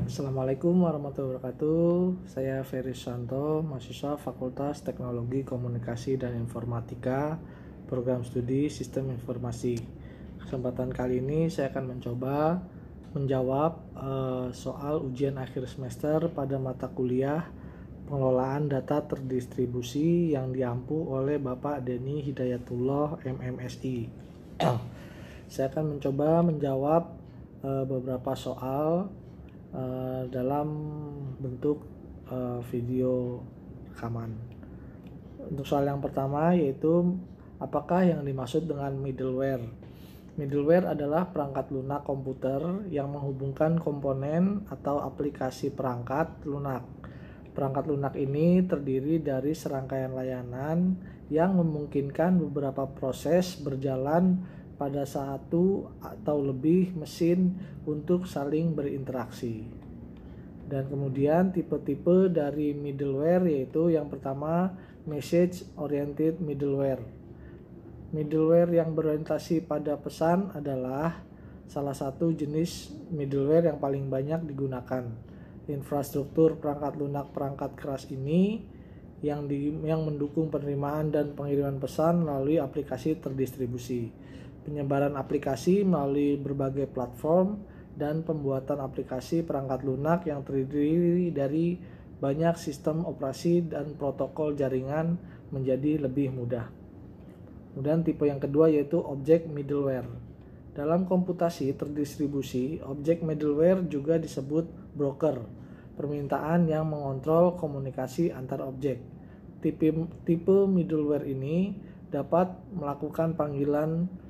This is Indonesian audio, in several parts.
Assalamualaikum warahmatullahi wabarakatuh. Saya Ferry Santo, mahasiswa Fakultas Teknologi Komunikasi dan Informatika, Program Studi Sistem Informasi. Kesempatan kali ini saya akan mencoba menjawab soal ujian akhir semester pada mata kuliah Pengelolaan Data Terdistribusi yang diampu oleh Bapak Denny Hidayatullah MMSI. Saya akan mencoba menjawab beberapa soal dalam bentuk video rekaman. Untuk soal yang pertama yaitu apakah yang dimaksud dengan middleware? Middleware adalah perangkat lunak komputer yang menghubungkan komponen atau aplikasi perangkat lunak. Perangkat lunak ini terdiri dari serangkaian layanan yang memungkinkan beberapa proses berjalan pada satu atau lebih mesin untuk saling berinteraksi. Dan kemudian tipe-tipe dari middleware yaitu yang pertama message oriented middleware. Middleware yang berorientasi pada pesan adalah salah satu jenis middleware yang paling banyak digunakan. Infrastruktur perangkat lunak perangkat keras ini yang mendukung penerimaan dan pengiriman pesan melalui aplikasi terdistribusi. Penyebaran aplikasi melalui berbagai platform dan pembuatan aplikasi perangkat lunak yang terdiri dari banyak sistem operasi dan protokol jaringan menjadi lebih mudah. Kemudian tipe yang kedua yaitu object middleware. Dalam komputasi terdistribusi, object middleware juga disebut broker, permintaan yang mengontrol komunikasi antar objek. Tipe middleware ini dapat melakukan panggilan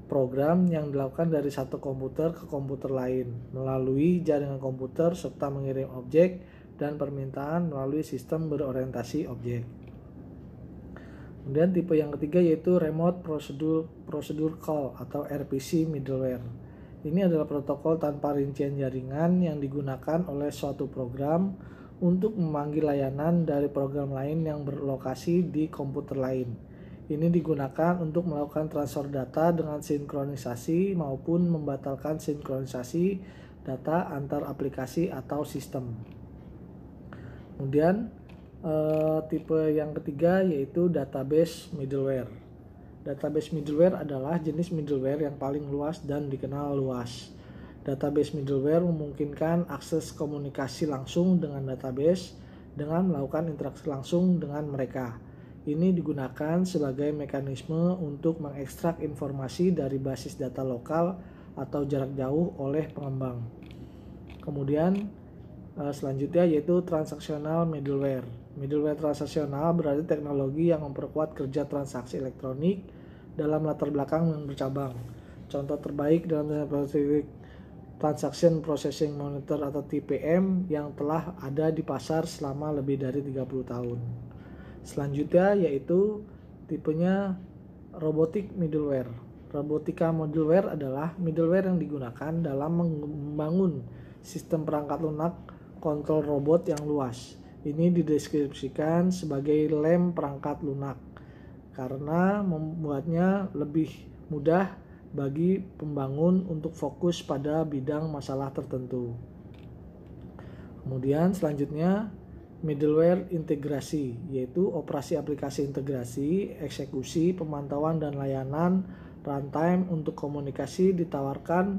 program yang dilakukan dari satu komputer ke komputer lain melalui jaringan komputer serta mengirim objek dan permintaan melalui sistem berorientasi objek. Kemudian tipe yang ketiga yaitu Remote Procedure Call atau RPC middleware. Ini adalah protokol tanpa rincian jaringan yang digunakan oleh suatu program untuk memanggil layanan dari program lain yang berlokasi di komputer lain. Ini digunakan untuk melakukan transfer data dengan sinkronisasi maupun membatalkan sinkronisasi data antar aplikasi atau sistem. Kemudian tipe yang ketiga yaitu database middleware. Database middleware adalah jenis middleware yang paling luas dan dikenal luas. Database middleware memungkinkan akses komunikasi langsung dengan database dengan melakukan interaksi langsung dengan mereka. Ini digunakan sebagai mekanisme untuk mengekstrak informasi dari basis data lokal atau jarak jauh oleh pengembang. Kemudian selanjutnya yaitu transaksional middleware. Middleware transaksional berarti teknologi yang memperkuat kerja transaksi elektronik dalam latar belakang yang bercabang. Contoh terbaik dalam Transaction Processing Monitor atau TPM yang telah ada di pasar selama lebih dari 30 tahun. Selanjutnya yaitu tipenya robotic middleware. Robotika middleware adalah middleware yang digunakan dalam membangun sistem perangkat lunak kontrol robot yang luas. Ini dideskripsikan sebagai lem perangkat lunak karena membuatnya lebih mudah bagi pembangun untuk fokus pada bidang masalah tertentu. Kemudian selanjutnya middleware integrasi, yaitu operasi aplikasi integrasi, eksekusi, pemantauan dan layanan runtime untuk komunikasi ditawarkan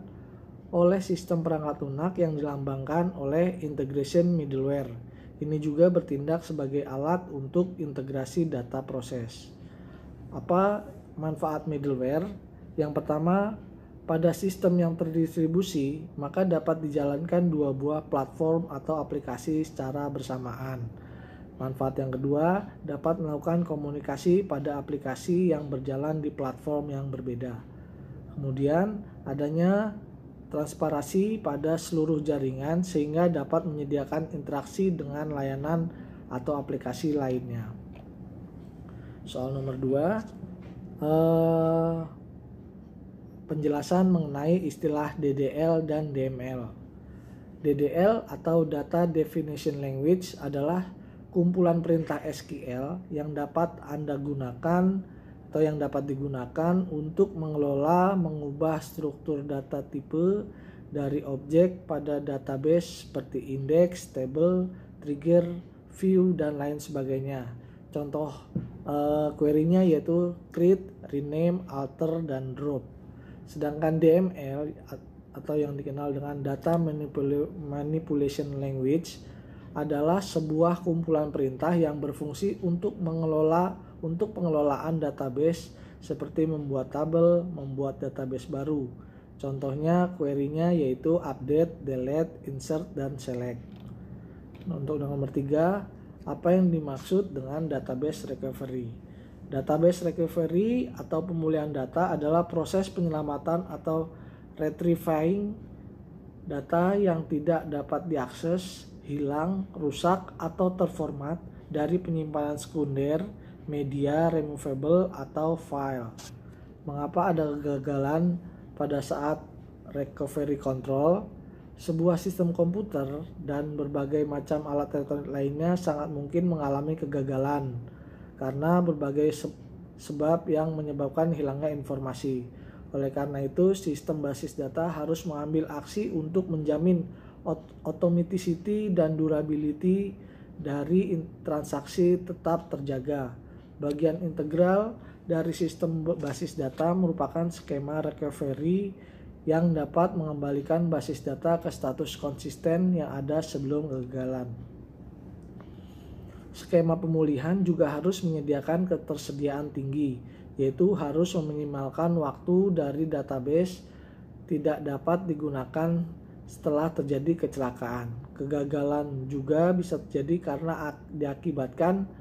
oleh sistem perangkat lunak yang dilambangkan oleh integration middleware. Ini juga bertindak sebagai alat untuk integrasi data proses. Apa manfaat middleware? Yang pertama, pada sistem yang terdistribusi, maka dapat dijalankan dua buah platform atau aplikasi secara bersamaan. Manfaat yang kedua, dapat melakukan komunikasi pada aplikasi yang berjalan di platform yang berbeda. Kemudian, adanya transparansi pada seluruh jaringan sehingga dapat menyediakan interaksi dengan layanan atau aplikasi lainnya. Soal nomor 2. Penjelasan mengenai istilah DDL dan DML. DDL atau Data Definition Language adalah kumpulan perintah SQL yang dapat digunakan untuk mengelola, mengubah struktur data tipe dari objek pada database seperti index, table, trigger, view, dan lain sebagainya. Contoh query-nya yaitu create, rename, alter, dan drop. Sedangkan DML atau yang dikenal dengan Data Manipulation Language adalah sebuah kumpulan perintah yang berfungsi untuk pengelolaan database seperti membuat tabel, membuat database baru. Contohnya query-nya yaitu update, delete, insert, dan select. Untuk nomor 3, apa yang dimaksud dengan database recovery? Database recovery atau pemulihan data adalah proses penyelamatan atau retrieving data yang tidak dapat diakses, hilang, rusak, atau terformat dari penyimpanan sekunder, media, removable, atau file. Mengapa ada kegagalan pada saat recovery control? Sebuah sistem komputer dan berbagai macam alat elektronik lainnya sangat mungkin mengalami kegagalan karena berbagai sebab yang menyebabkan hilangnya informasi. Oleh karena itu, sistem basis data harus mengambil aksi untuk menjamin automaticity dan durability dari transaksi tetap terjaga. Bagian integral dari sistem basis data merupakan skema recovery yang dapat mengembalikan basis data ke status konsisten yang ada sebelum kegagalan. Skema pemulihan juga harus menyediakan ketersediaan tinggi, yaitu harus meminimalkan waktu dari database tidak dapat digunakan setelah terjadi kecelakaan. Kegagalan juga bisa terjadi karena diakibatkan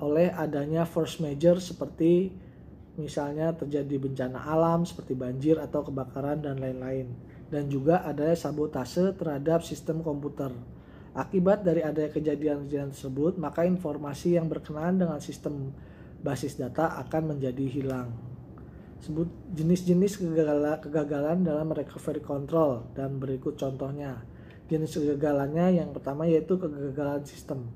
oleh adanya force major seperti misalnya terjadi bencana alam seperti banjir atau kebakaran dan lain-lain. Dan juga adanya sabotase terhadap sistem komputer. Akibat dari adanya kejadian-kejadian tersebut, maka informasi yang berkenaan dengan sistem basis data akan menjadi hilang. Sebut jenis-jenis kegagalan dalam recovery control dan berikut contohnya. Jenis kegagalannya yang pertama yaitu kegagalan sistem.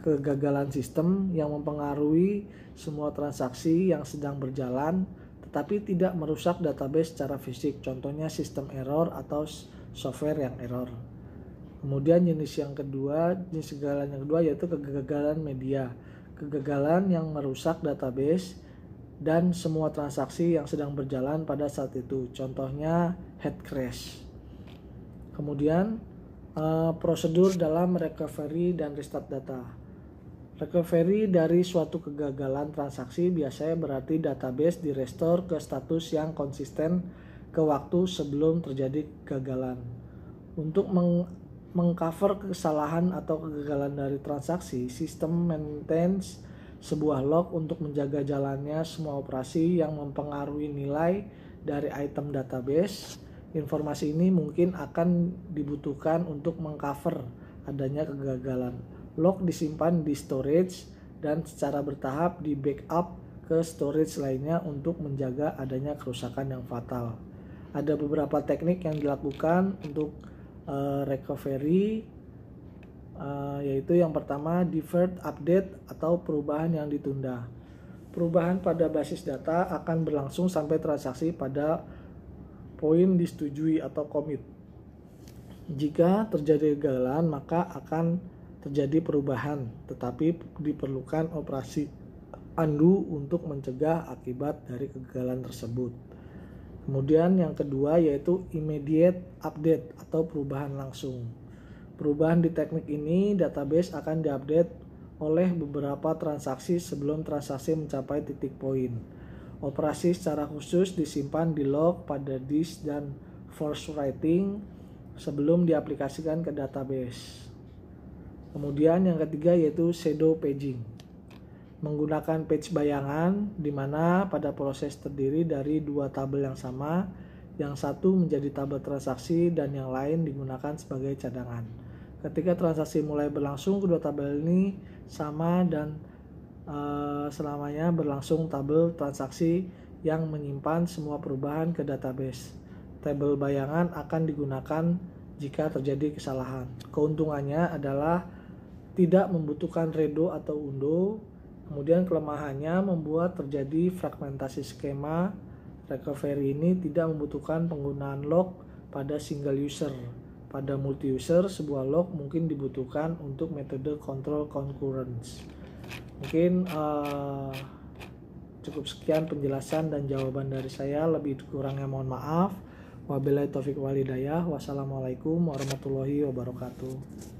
Kegagalan sistem yang mempengaruhi semua transaksi yang sedang berjalan tetapi tidak merusak database secara fisik. Contohnya sistem error atau software yang error. Kemudian jenis kegagalan yang kedua yaitu kegagalan media. Kegagalan yang merusak database dan semua transaksi yang sedang berjalan pada saat itu. Contohnya head crash. Kemudian prosedur dalam recovery dan restart data. Recovery dari suatu kegagalan transaksi biasanya berarti database direstore ke status yang konsisten ke waktu sebelum terjadi kegagalan. Untuk mengcover kesalahan atau kegagalan dari transaksi, sistem maintains sebuah log untuk menjaga jalannya semua operasi yang mempengaruhi nilai dari item database. Informasi ini mungkin akan dibutuhkan untuk mengcover adanya kegagalan. Log disimpan di storage dan secara bertahap di backup ke storage lainnya untuk menjaga adanya kerusakan yang fatal. Ada beberapa teknik yang dilakukan untuk recovery, yaitu yang pertama deferred update atau perubahan yang ditunda. Perubahan pada basis data akan berlangsung sampai transaksi pada poin disetujui atau commit. Jika terjadi kegagalan maka akan terjadi perubahan, tetapi diperlukan operasi undo untuk mencegah akibat dari kegagalan tersebut. Kemudian yang kedua yaitu immediate update atau perubahan langsung. Perubahan di teknik ini database akan diupdate oleh beberapa transaksi sebelum transaksi mencapai titik poin. Operasi secara khusus disimpan di log pada disk dan force writing sebelum diaplikasikan ke database. Kemudian yang ketiga yaitu shadow paging. Menggunakan page bayangan di mana pada proses terdiri dari dua tabel yang sama, yang satu menjadi tabel transaksi dan yang lain digunakan sebagai cadangan. Ketika transaksi mulai berlangsung, kedua tabel ini sama dan selamanya berlangsung tabel transaksi yang menyimpan semua perubahan ke database. Tabel bayangan akan digunakan jika terjadi kesalahan. Keuntungannya adalah tidak membutuhkan redo atau undo. Kemudian kelemahannya membuat terjadi fragmentasi skema. Recovery ini tidak membutuhkan penggunaan log pada single user. Pada multi user, sebuah log mungkin dibutuhkan untuk metode control concurrence. Mungkin cukup sekian penjelasan dan jawaban dari saya. Lebih kurangnya mohon maaf. Wabillahi taufiq wal hidayah. Wassalamualaikum warahmatullahi wabarakatuh.